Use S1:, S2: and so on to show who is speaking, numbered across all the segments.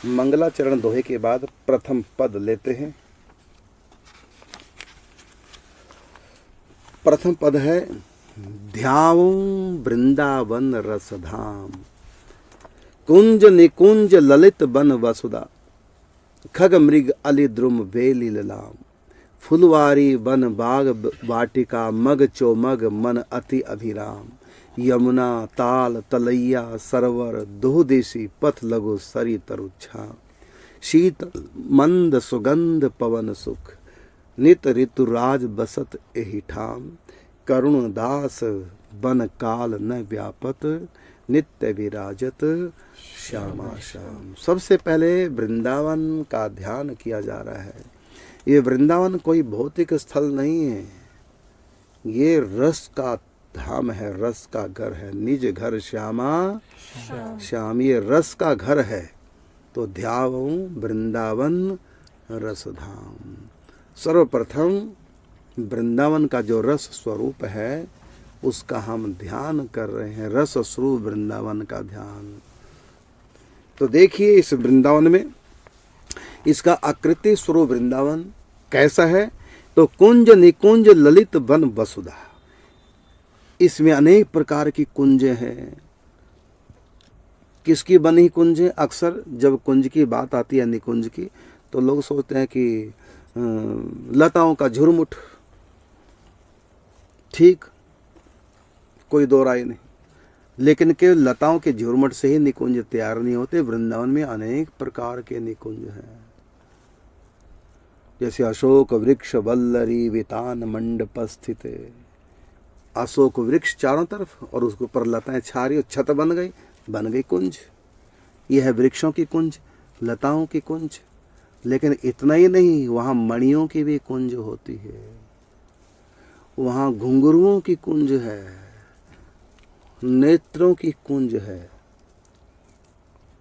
S1: मंगलाचरण दोहे के बाद प्रथम पद लेते हैं। प्रथम पद है ध्याऊं वृंदावन रसधाम, कुंज निकुंज ललित बन वसुधा, खग मृग अली द्रुम वेली ललाम, फुलवारी वन बाग वाटिका, मग चोमग मन अति अभिराम, यमुना ताल तलैया सरोवर, दोहदेशी पथ लगो सरी तरुच्छा, शीत मंद सुगंध पवन सुख, नित ऋतुराज बसत एहि ठाम, करुण दास बन काल न व्यापत, नित्य विराजत श्यामा श्याम। सबसे पहले वृंदावन का ध्यान किया जा रहा है। ये वृंदावन कोई भौतिक स्थल नहीं है, ये रस का धाम है, रस का घर है। निज घर श्यामा श्याम, ये रस का घर है। तो ध्याऊं वृंदावन रसधाम, सर्वप्रथम वृंदावन का जो रस स्वरूप है उसका हम ध्यान कर रहे हैं, रस स्वरूप वृंदावन का ध्यान। तो देखिए इस वृंदावन में इसका आकृति स्वरूप वृंदावन कैसा है। तो कुंज निकुंज ललित वन वसुधा, इसमें अनेक प्रकार की कुंजें हैं। किसकी बनी कुंजें? अक्सर जब कुंज की बात आती है निकुंज की, तो लोग सोचते हैं कि लताओं का झुरमुट, ठीक, कोई दो राय नहीं, लेकिन केवल लताओं के झुरमुट से ही निकुंज तैयार नहीं होते। वृंदावन में अनेक प्रकार के निकुंज हैं, जैसे अशोक वृक्ष वल्लरी वितान मंडप स्थित, अशोक वृक्ष चारों तरफ और उसके ऊपर लताएं छा रही, छत बन गई कुंज। यह है वृक्षों की कुंज, लताओं की कुंज। लेकिन इतना ही नहीं, वहाँ मणियों की भी कुंज होती है, वहाँ घुंघरुओं की कुंज है, नेत्रों की कुंज है।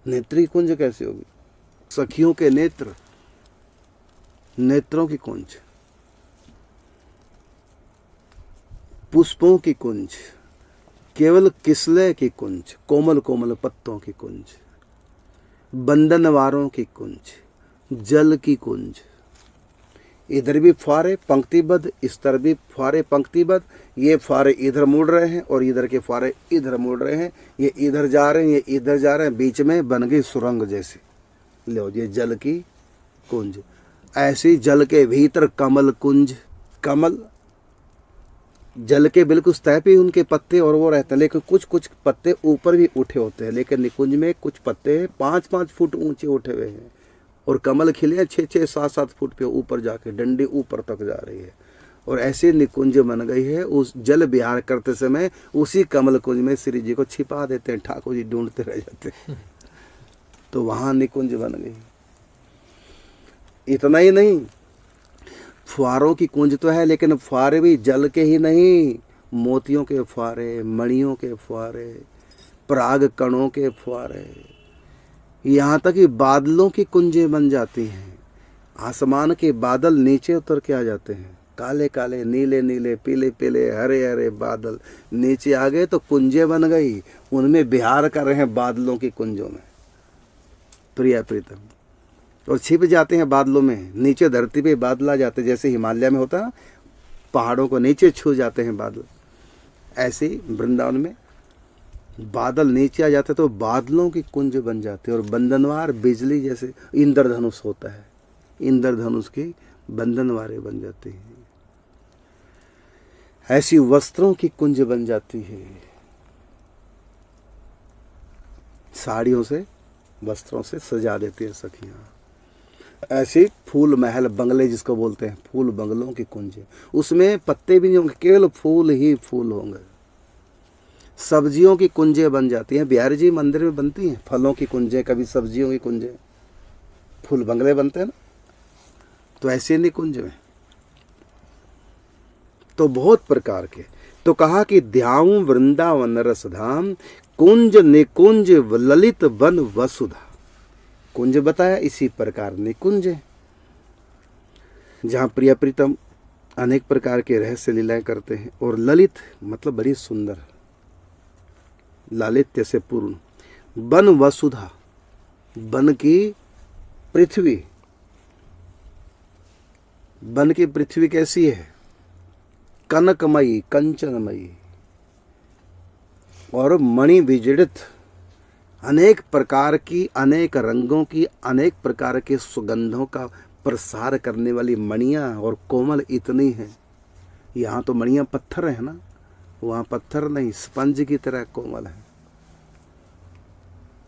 S1: नेत्री कुंज कैसे होगी? सखियों के नेत्र, नेत्रों की कुंज, पुष्पों की कुंज, केवल किसले की कुंज, कोमल कोमल पत्तों की कुंज, बंधनवारों की कुंज, जल की कुंज। इधर भी फुहारे पंक्तिबद्ध, इस तरफ भी फुहारे पंक्तिबद्ध। ये फुहारे इधर मुड़ रहे हैं और इधर के फुहारे इधर मुड़ रहे हैं, ये इधर जा रहे हैं, ये इधर जा रहे हैं, बीच में बन गई सुरंग जैसी। लो, ये जल की कुंज। ऐसी जल के भीतर कमल कुंज, कमल जल के बिल्कुल सतह पे उनके पत्ते और वो रहते हैं, लेकिन कुछ कुछ पत्ते ऊपर भी उठे होते हैं। लेकिन निकुंज में कुछ पत्ते 5-5 फुट ऊंचे उठे हुए हैं और कमल खिले हैं 6-6, 7-7 फुट पे ऊपर जाके, डंडी ऊपर तक जा रही है। और ऐसे निकुंज बन गई है। उस जल विहार करते समय उसी कमल कुंज में श्री जी को छिपा देते हैं, ठाकुर जी ढूंढते रह जाते हैं। तो वहां निकुंज बन गई। इतना ही नहीं, फुहारों की कुंज तो है, लेकिन फुहारे भी जल के ही नहीं, मोतियों के फुहारे, मणियों के फुहारे, पराग कणों के फुहारे, यहाँ तक कि बादलों की कुंजें बन जाती हैं। आसमान के बादल नीचे उतर के आ जाते हैं, काले काले, नीले नीले, पीले पीले, हरे हरे बादल नीचे आ गए तो कुंजें बन गई। उनमें विहार कर रहे हैं बादलों की कुंजों में, प्रिया प्रीतम। और छिप जाते हैं बादलों में, नीचे धरती पे बादल आ जाते हैं, जैसे हिमालय में होता है, पहाड़ों को नीचे छू जाते हैं बादल। ऐसे वृंदावन में बादल नीचे आ जाते तो बादलों की कुंज बन जाती है। और बंधनवार बिजली जैसे इंद्रधनुष होता है, इंद्रधनुष की बंधनवारें बन जाती हैं। ऐसी वस्त्रों की कुंज बन जाती है, साड़ियों से वस्त्रों से सजा देती है सखियां। ऐसी फूल महल बंगले जिसको बोलते हैं, फूल बंगलों की कुंज, उसमें पत्ते भी नहीं होंगे, केवल फूल ही फूल होंगे। सब्जियों की कुंजें बन जाती हैं, बिहारी जी मंदिर में बनती हैं फलों की कुंजें, कभी सब्जियों की कुंजें, फूल बंगले बनते हैं ना, तो ऐसे नहीं कुंज में। तो बहुत प्रकार के। तो कहा कि ध्याऊं वृंदावन रसधाम, कुंज निकुंज ललित वन वसुधा। कुंज बताया, इसी प्रकार निकुंज है जहाँ प्रिय प्रीतम अनेक प्रकार के रहस्य लीलाएं करते हैं। और ललित मतलब बड़ी सुंदर, लालित्य से पूर्ण। वन वसुधा, वन की पृथ्वी, वन की पृथ्वी कैसी है? कनकमयी, कंचनमयी और मणि विजड़ित, अनेक प्रकार की, अनेक रंगों की, अनेक प्रकार के सुगंधों का प्रसार करने वाली मणियाँ और कोमल इतनी हैं। यहाँ तो मणियाँ पत्थर है ना, वहाँ पत्थर नहीं, स्पंज की तरह कोमल है।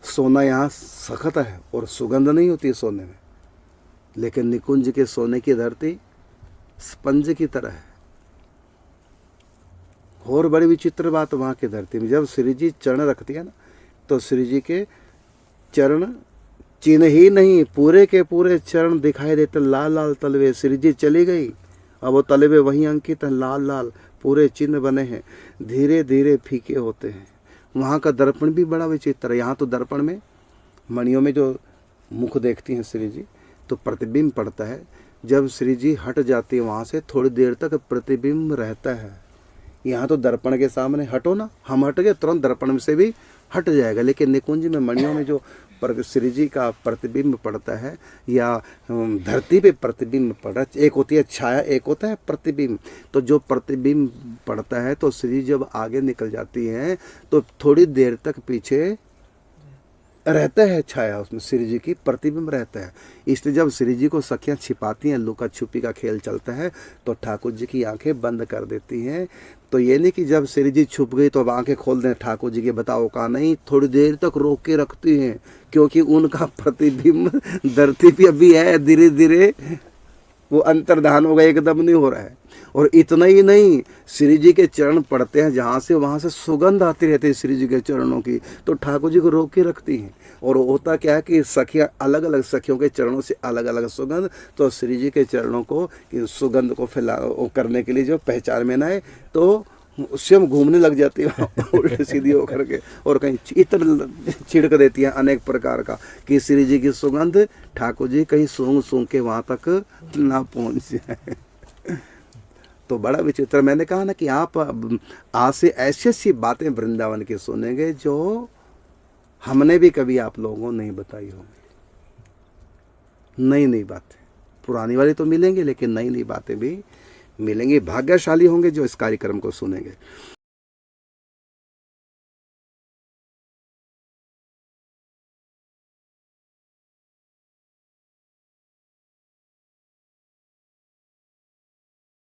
S1: सोना यहाँ सख्त है और सुगंध नहीं होती सोने में, लेकिन निकुंज के सोने की धरती स्पंज की तरह है। और बड़ी विचित्र बात वहाँ की धरती में, जब श्री जी चरण रखती है ना, तो श्री जी के चरण चिन्ह ही नहीं, पूरे के पूरे चरण दिखाई देते, लाल लाल तलवे। श्री जी चली गई, अब वो तलवे वहीं अंकित हैं, लाल लाल पूरे चिन्ह बने हैं, धीरे धीरे फीके होते हैं। वहाँ का दर्पण भी बड़ा विचित्र है। यहाँ तो दर्पण में, मणियों में जो मुख देखती हैं श्री जी, तो प्रतिबिंब पड़ता है। जब श्री जी हट जाती है वहाँ से, थोड़ी देर तक प्रतिबिंब रहता है। यहाँ तो दर्पण के सामने हटो ना, हम हट गए तुरंत दर्पण से भी हट जाएगा, लेकिन निकुंज में मणियों में जो श्री जी का प्रतिबिंब पड़ता है, या धरती पे प्रतिबिंब पड़ा, एक होती है छाया, एक होता है प्रतिबिंब। तो जो प्रतिबिंब पड़ता है, तो श्री जब आगे निकल जाती हैं तो थोड़ी देर तक पीछे रहता है छाया, उसमें श्री जी की प्रतिबिंब रहता है। इसलिए जब श्री जी को सखियाँ छिपाती हैं, लुका छुपी का खेल चलता है, तो ठाकुर जी की आंखें बंद कर देती हैं। तो ये नहीं कि जब श्री जी छुप गई तो अब आंखें खोल दें ठाकुर जी के, बताओ का नहीं, थोड़ी देर तक रोक के रखती हैं, क्योंकि उनका प्रतिबिंब धरती पे अभी है, धीरे धीरे वो अंतर्धान होगा, एकदम नहीं हो रहा है। और इतना ही नहीं, श्री जी के चरण पड़ते हैं जहाँ से, वहाँ से सुगंध आती रहती है श्री जी के चरणों की, तो ठाकुर जी को रोक के रखती हैं। और होता क्या है कि सखियाँ, अलग अलग सखियों के चरणों से अलग अलग सुगंध, तो श्री जी के चरणों को सुगंध को करने के लिए जो पहचान में ना है, तो स्वयं घूमने लग जाती है उल्टी सीधी होकर के, और कहीं इत्र छिड़क देती है अनेक प्रकार का, कि श्री जी की सुगंध ठाकुर जी कहीं सूंघ सूंघ के वहाँ तक ना पहुँच जाए। तो बड़ा विचित्र। मैंने कहा ना कि आप आज से ऐसी ऐसी बातें वृंदावन की सुनेंगे जो हमने भी कभी आप लोगों को नहीं बताई होंगी। नई नई बातें, पुरानी वाली तो मिलेंगी, लेकिन नई नई बातें भी मिलेंगी। भाग्यशाली होंगे जो इस कार्यक्रम को सुनेंगे।